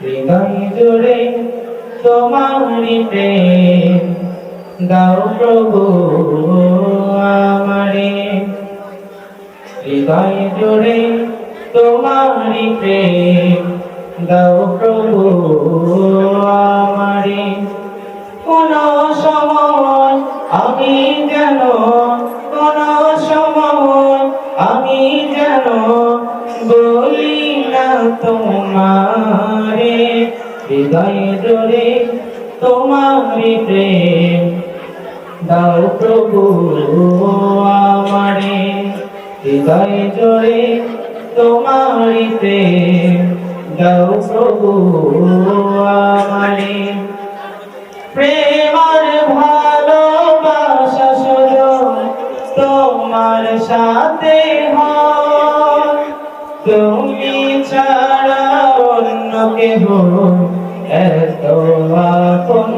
হৃদয় জুড়ে তোমারি প্রেম দাও প্রভু আমারে। হৃদয় জুড়ে তোমারি প্রেম দাও প্রভু আমারে। কোন সময় আমি যেন কোন সময় আমি যেন বলি না তোমারে। হৃদয় জুড়ে তোমারি প্রেম দাও প্রভু আমারে। হৃদয় জুড়ে তোমারি প্রেম দাও প্রভু আমারে। প্রেম আর ভালোবাসা শুধু তোমার সাথে হয়, তুমি ছাড়া অন্য কেহ এত আপন